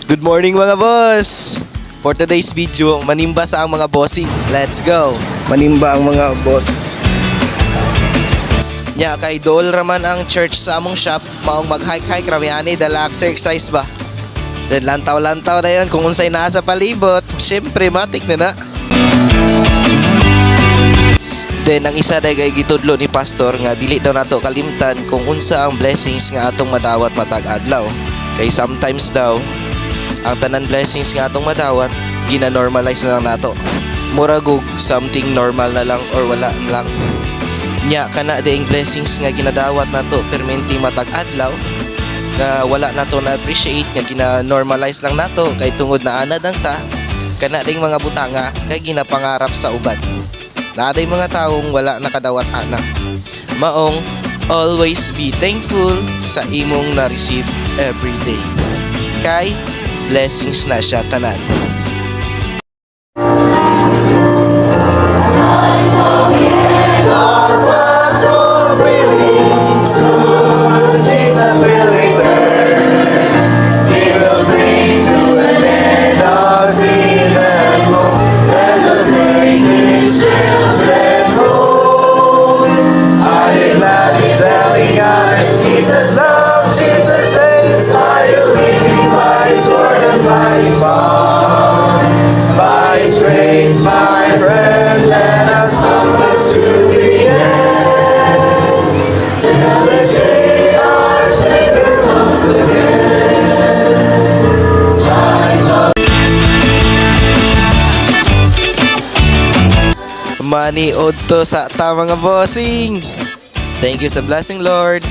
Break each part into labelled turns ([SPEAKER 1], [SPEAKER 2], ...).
[SPEAKER 1] Good morning mga boss! For today's video, manimba sa ang mga bossing. Let's go!
[SPEAKER 2] Manimba ang mga boss.
[SPEAKER 1] Nya kay dool raman ang church sa among shop, maong mag-hike-hike ramiani dala exercise ba. Then lantaw-lantaw na yun kung unsay nasa palibot. Syempre matik na na. Then ang isa day kay gitudlo ni pastor nga dili daw nato kalimtan kung unsa ang blessings nga atong madawat matag adlaw. Kay sometimes daw ang tanan blessings nga atong madawat gina-normalize na lang nato. Muragog something normal na lang or wala lang. Nya kana daing blessings nga ginadawat nato permenti matag adlaw nga wala nato na appreciate nga gina-normalize lang nato kay tungod na anad ang ta kana ding mga butanga kay ginapangarap sa uban. Naaday mga taong wala nakadawat ana. Maong always be thankful sa imong na-receive every day. Kay blessings na siya tanan.
[SPEAKER 3] Jesus will return. He will bring to an end all sin and woe, and will bring His children home. Are you gladly telling others Jesus loves, Jesus saves? Are you living by His word and by His song? By His grace, my friend, let us hold us to the end. Till the day our Savior comes again. Signs of
[SPEAKER 1] Maniod to sa ta mga bossing. Thank you sa blessing Lord.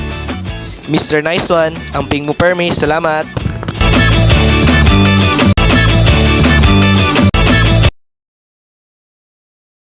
[SPEAKER 1] Mr. Nice One, ang ping mo permis, salamat.